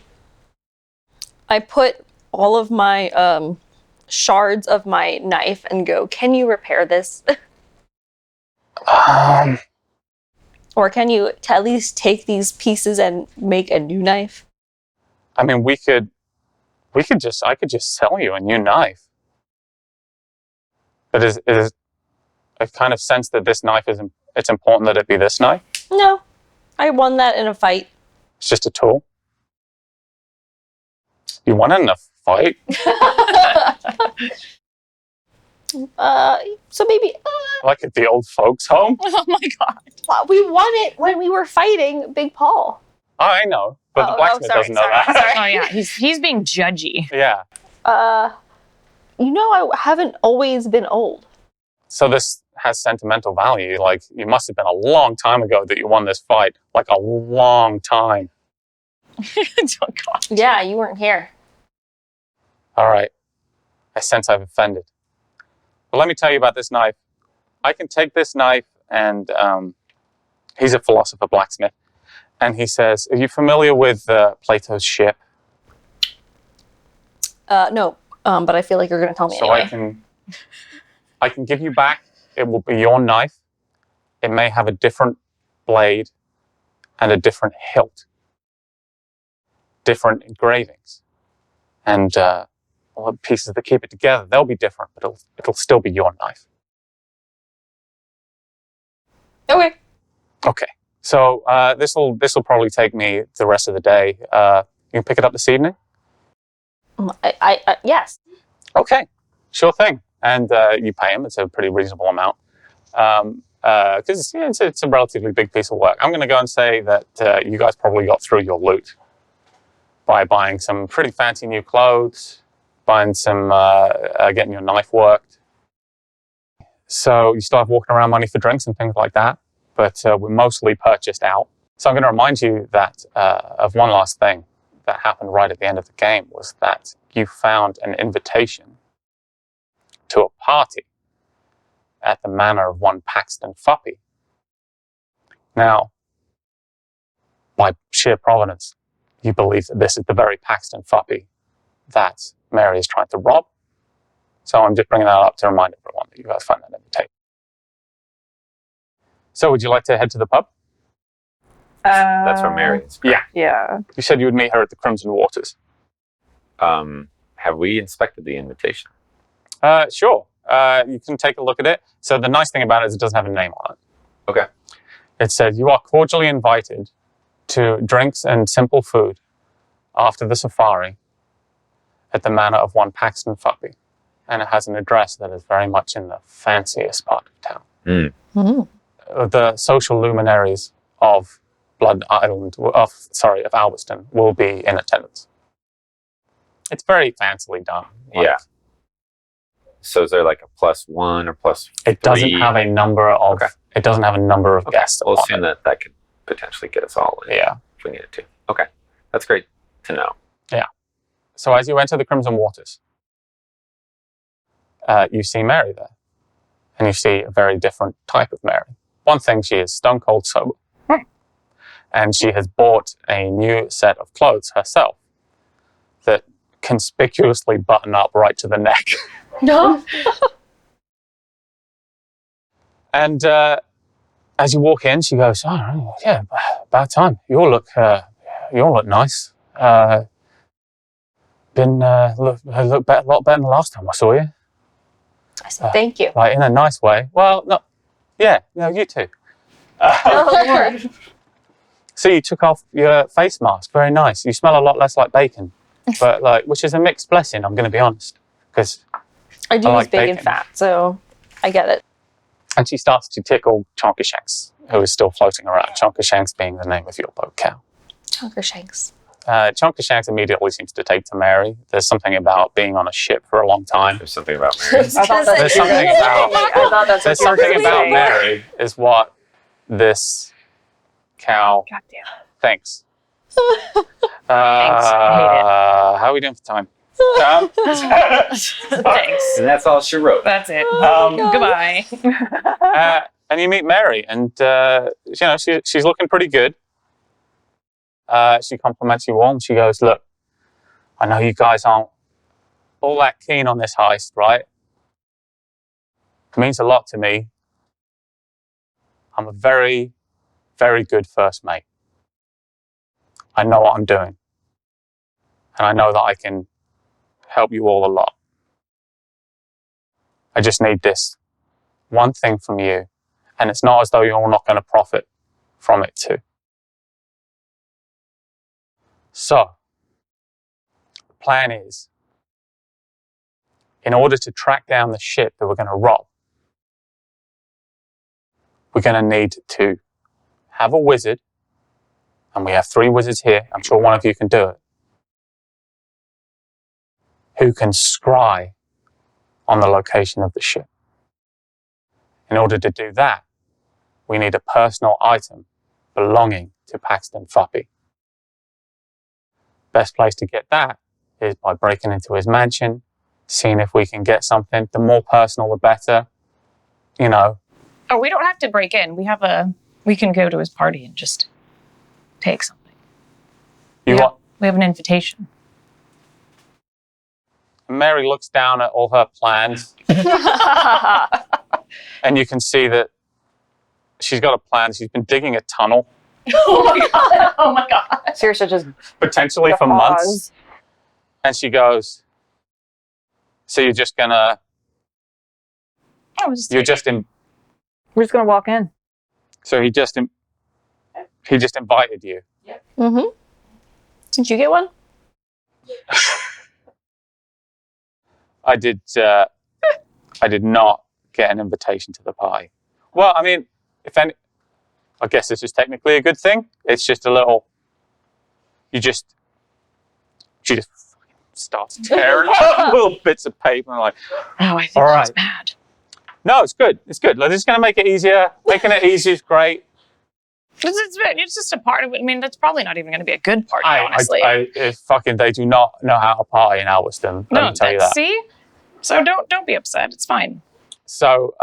put all of my shards of my knife and go, can you repair this? Or can you at least take these pieces and make a new knife? I mean, I could just sell you a new knife. But I kind of sense that this knife it's important that it be this knife. No. I won that in a fight. It's just a tool. You won in a fight? So maybe Like at the old folks' home? Oh my god. we won it when we were fighting Big Paul. Oh, I know, but the blacksmith doesn't know that. Sorry. Oh yeah, he's being judgy. Yeah. I haven't always been old. So this has sentimental value. Like, it must have been a long time ago that you won this fight. Like, a long time. Oh god. Yeah, you weren't here. All right. I sense I've offended. But let me tell you about this knife. I can take this knife and he's a philosopher blacksmith. And he says, are you familiar with Plato's ship? No, but I feel like you're going to tell me So anyway. I can give you back. It will be your knife. It may have a different blade and a different hilt. Different engravings. And all the pieces that keep it together, they'll be different, but it'll still be your knife. Okay. Okay. So this will probably take me the rest of the day. You can pick it up this evening? I yes. Okay. Sure thing. And you pay him. It's a pretty reasonable amount. Because it's a relatively big piece of work. I'm going to go and say that you guys probably got through your loot by buying some pretty fancy new clothes, buying some, getting your knife worked. So you still have walking around money for drinks and things like that, but we're mostly purchased out. So I'm going to remind you that of one last thing that happened right at the end of the game was that you found an invitation to a party at the manor of one Paxton Fuppy. Now, by sheer providence, you believe that this is the very Paxton Fuppy that Mary is trying to rob. So I'm just bringing that up to remind everyone that you guys found that invitation. So would you like to head to the pub? That's where Mary is. Yeah. Yeah. You said you would meet her at the Crimson Waters. Have we inspected the invitation? Sure. You can take a look at it. So the nice thing about it is it doesn't have a name on it. Okay. It says, you are cordially invited to drinks and simple food after the safari at the manor of one Paxton Fuppy. And it has an address that is very much in the fanciest part of town. The social luminaries of Blood Island, of Alveston, will be in attendance. It's very fancily done. Yeah. So is there like a +1 or +3? It doesn't have a number of. Okay. It doesn't have a number of guests. We'll on assume it. that could potentially get us all in Yeah. if we needed to. Okay. That's great to know. So as you enter the Crimson Waters, you see Mary there. And you see a very different type of Mary. One thing, she is stone cold sober. And she has bought a new set of clothes herself that conspicuously button up right to the neck. No. And as you walk in, she goes, "Oh, yeah, about time. You all look nice. Look a lot better than the last time I saw you. I said thank you. Like in a nice way. Well, no, yeah, no, you too. So you took off your face mask. Very nice. You smell a lot less like bacon, but which is a mixed blessing. I'm going to be honest, because I do I use like bacon bacon. fat, so I get it. And she starts to tickle Chonkershanks, who is still floating around. Chonkershanks being the name of your boat cow. Chonkershanks. Chonkershanks immediately seems to take to Mary. There's something about being on a ship for a long time. There's something about Mary. I thought There's something about that's what you were gonna about say. Mary is what this cow God damn. thinks. Thanks. I How are we doing for time? Thanks. And that's all she wrote. That's it. Oh God. Goodbye. And you meet Mary, and she's looking pretty good. She compliments you all, and she goes, "Look, I know you guys aren't all that keen on this heist, right? It means a lot to me. I'm a very, very good first mate. I know what I'm doing, and I know that I can help you all a lot. I just need this one thing from you, and it's not as though you're not going to profit from it too. So, plan is, in order to track down the ship that we're going to rob, we're going to need to have a wizard, and we have 3 wizards here. I'm sure one of you can do it, who can scry on the location of the ship. In order to do that, we need a personal item belonging to Paxton Fuppy. Best place to get that is by breaking into his mansion, seeing if we can get something. The more personal, the better. You know. Oh, we don't have to break in. We can go to his party and just take something. We have an invitation. Mary looks down at all her plans. And you can see that she's got a plan. She's been digging a tunnel. Oh my god. Oh my god. Seriously, just potentially for months. And she goes, so you're just gonna... We're just gonna walk in. So he just invited you. Yep. Mm-hmm. Did you get one? I did not get an invitation to the party. Well, I mean, I guess this is technically a good thing. It's just a little, she just starts tearing up little bits of paper and like, oh, I think all right. She's bad. No, it's good. It's good. Like, this is going to make it easier. Making it easier is great. It's just a part of it. I mean, that's probably not even going to be a good party, honestly. They do not know how to party in Alveston. Let me tell you that. See? So don't be upset. It's fine. So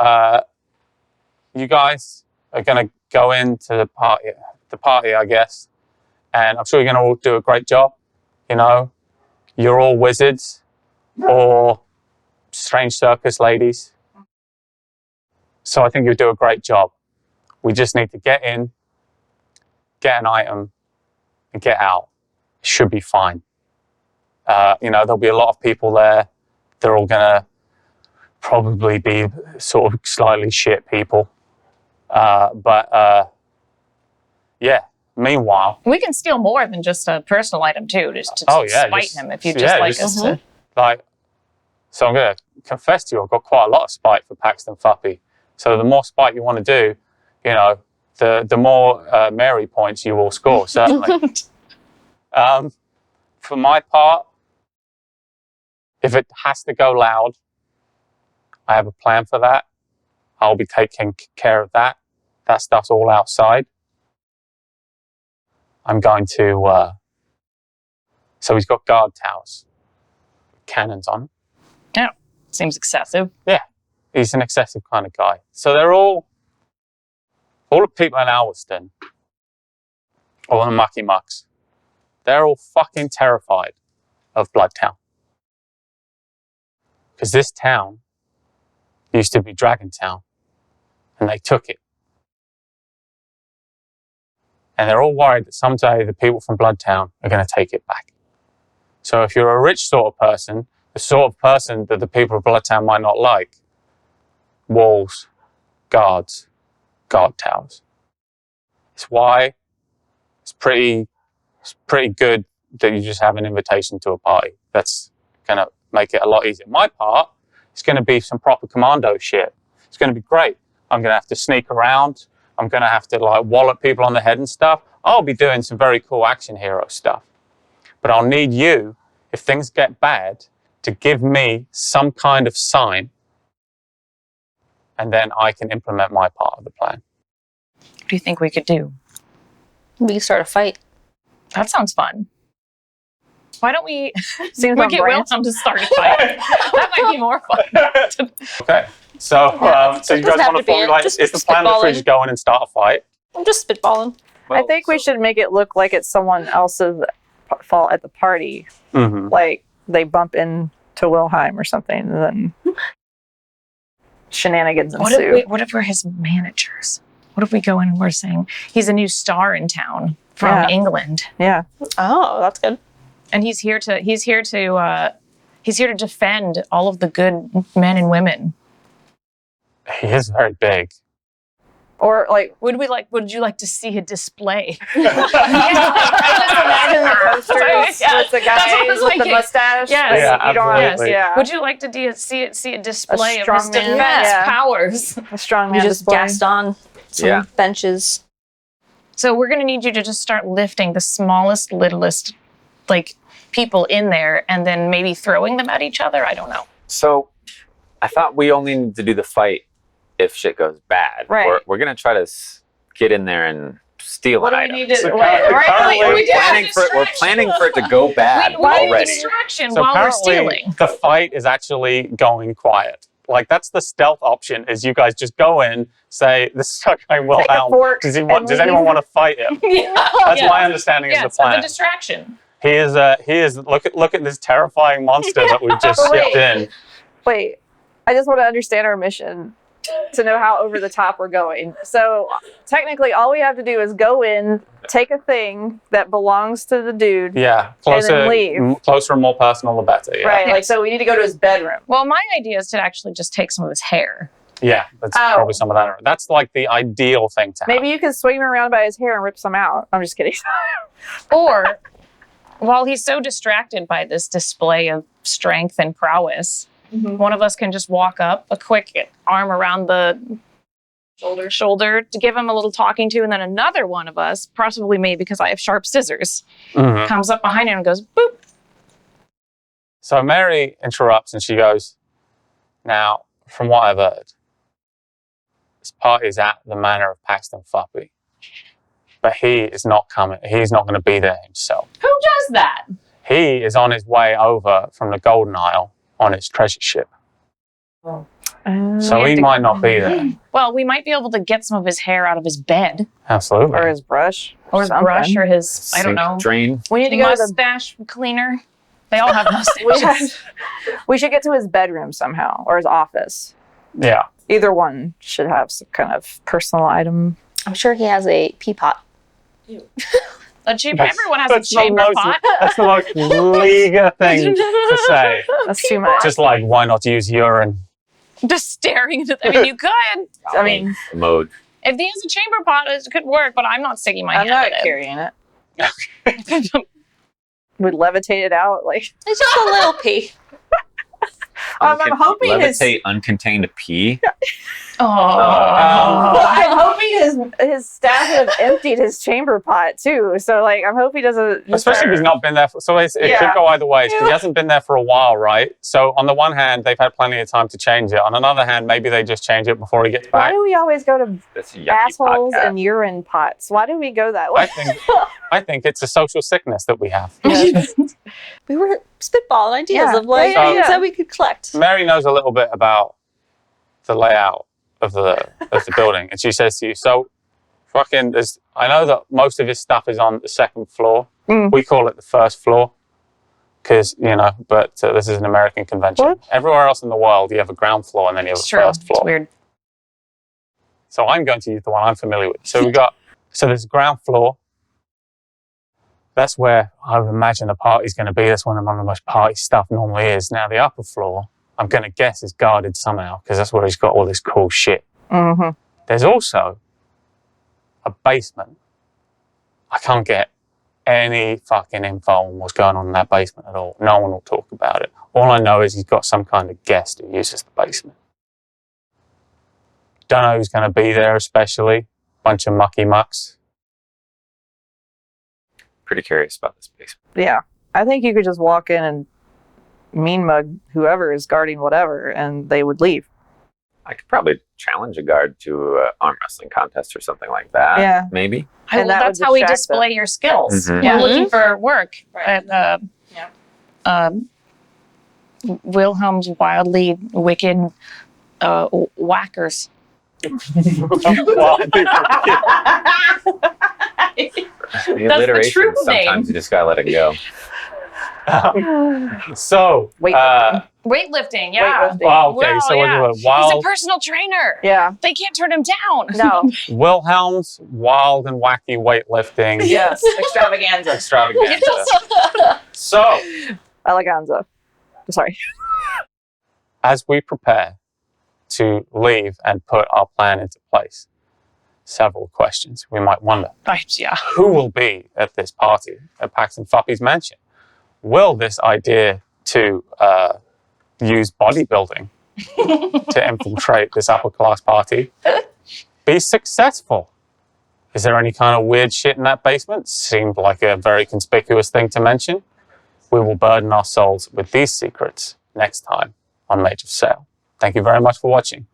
you guys are going to go into the party, I guess, and I'm sure you're going to all do a great job. You know, you're all wizards or strange circus ladies. So I think you'll do a great job. We just need to get in, get an item, and get out. It should be fine. There'll be a lot of people there. They're all going to probably be sort of slightly shit people. Meanwhile... We can steal more than just a personal item, too, just to spite him if you just like us to... So I'm going to confess to you, I've got quite a lot of spite for Paxton Fuppy. So the more spite you want to do, the more Mary points you will score, certainly. For my part, if it has to go loud, I have a plan for that. I'll be taking care of that. That stuff's all outside. I'm going to... So he's got guard towers. Cannons on them. Yeah, seems excessive. Yeah, he's an excessive kind of guy. So they're all the people in Alveston, all the mucky mucks, they're all fucking terrified of Bloodtown. Because this town used to be Dragon Town, and they took it. And they're all worried that someday the people from Bloodtown are going to take it back. So if you're a rich sort of person, the sort of person that the people of Bloodtown might not like, walls, guards, guard towers. It's why it's pretty good that you just have an invitation to a party. That's going to make it a lot easier. My part is going to be some proper commando shit. It's going to be great. I'm going to have to sneak around. I'm going to have to wallop people on the head and stuff. I'll be doing some very cool action hero stuff. But I'll need you, if things get bad, to give me some kind of sign, and then I can implement my part of the plan. What do you think we could do? We can start a fight. That sounds fun. Why don't we get Wilhelm to start a fight? That might be more fun. Okay. So you guys want to formulate, is the plan that we just go in and start a fight? I'm just spitballing. I think we should make it look like it's someone else's fault at the party. Mm-hmm. Like they bump into Wilhelm or something, and then shenanigans ensue. What if we're his managers? What if we go in and we're saying he's a new star in town from England? Yeah. Oh, that's good. And he's here to defend all of the good men and women. He is very big. Or like, Would you like to see a display? I just imagine the posters Yeah, with the that's what I guy was with the thinking. mustache. Yes. but you don't absolutely. yeah. Would you like to see a display of his strongman, defense yeah. powers? A strong You man just display. gassed on some Yeah. benches. So we're going to need you to just start lifting the smallest, littlest, like, people in there and then maybe throwing them at each other. I don't know. So I thought we only need to do the fight if shit goes bad. Right. We're going to try to get in there and steal What an do we item. need to? So Right, currently- right. we do have We're planning for it to go bad We need already. distraction So while we're apparently stealing. the fight is actually going quiet. Like that's the stealth option is you guys just go in, say, this is okay, well, Take a fork does and anyone leave. want to fight him? That's my understanding of Yeah, the so the plan. distraction. He is look at this terrifying monster that we've just Wait. shipped in. Wait, I just want to understand our mission to know how over the top we're going. So technically, all we have to do is go in, take a thing that belongs to the dude, Yeah. leave. Closer and more personal the better. Yeah. right? Yeah. Like, so we need to go to his bedroom. Well, my idea is to actually just take some of his hair. Yeah, that's Oh. probably some of that. That's like the ideal thing to have. Maybe you can swing him around by his hair and rip some out. I'm just kidding. Or, while he's so distracted by this display of strength and prowess, one of us can just walk up, a quick arm around the shoulder to give him a little talking to, and then another one of us, possibly me because I have sharp scissors, Mhm. comes up behind him and goes, boop. So Mary interrupts and she goes, "Now, from what I've heard, this party is at the manor of Paxton Fuppy, but he is not coming. He's not going to be there himself. Who does that? He is on his way over from the Golden Isle on his treasure ship, so he might not be there. Well, we might be able to get some of his hair out of his bed, Absolutely. Or his brush. or his something. brush, or his, I don't Sink know, Drain. We need to go to the. mustache cleaner. They all have We, mustaches. we should get to his bedroom somehow, or his office. Yeah. Either one should have some kind of personal item. I'm sure he has a pea pot. Everyone has a That's the chamber most- pot. That's the most leaguer thing to say. That's too much. Just like, why not use urine? Just staring at it. I mean, you could. I mean, Mode. If he has a chamber pot, it could work, but I'm not sticking my I'm hand not in carrying it. it. We'd levitate it out. Like, It's just a little pea. I'm hoping his. Levitate uncontained pee. Oh. I'm hoping his staff have emptied his chamber pot too. So like, I'm hoping he doesn't. just Especially if he's not been there. It Yeah. could go either way because he hasn't been there for a while, right? So on the one hand, they've had plenty of time to change it. On another hand, maybe they just change it before he gets Why back. do we always go to That's a yucky assholes podcast. and urine pots? Why do we go that way? I think it's a social sickness that we have. We were spitballing ideas Yeah. of like Yeah, things yeah. that we could collect. Mary knows a little bit about the layout of the building, and she says to you, "So, I know that most of his stuff is on the second floor. Mm. We call it the first floor because but this is an American convention. What? Everywhere else in the world, you have a ground floor and then you have It's a true. first floor. It's weird. So I'm going to use the one I'm familiar with. So there's ground floor. That's where I would imagine a party's going to be. That's when one of the most party stuff normally is. Now the upper floor, I'm going to guess is guarded somehow because that's where he's got all this cool shit. Mm-hmm. There's also a basement. I can't get any fucking info on what's going on in that basement at all. No one will talk about it. All I know is he's got some kind of guest who uses the basement. Don't know who's going to be there, especially. Bunch of mucky mucks. Pretty curious about this basement. Yeah, I think you could just walk in and mean mug whoever is guarding whatever, and they would leave. I could probably challenge a guard to an arm wrestling contest or something like that. Yeah. Maybe. And Well, that that's would how we distract display them. your skills. Mhm. We're looking for work Right. at Wilhelm's wildly wicked whackers. The That's the alliteration, true sometimes name. you just gotta let it go. So, Weightlifting, yeah. Weightlifting. wow, okay, Well, so yeah. we're He's a wild personal trainer. Yeah. They can't turn him down. No. Wilhelm's wild and wacky weightlifting Yes. Extravaganza. extravaganza. So, Eleganza. Sorry. as we prepare to leave and put our plan into place, several questions. We might wonder, Yeah. who will be at this party at Paxton Fuppy's mansion? Will this idea to use bodybuilding to infiltrate this upper class party be successful? Is there any kind of weird shit in that basement? Seemed like a very conspicuous thing to mention. We will burden our souls with these secrets next time on Mage of Sail. Thank you very much for watching.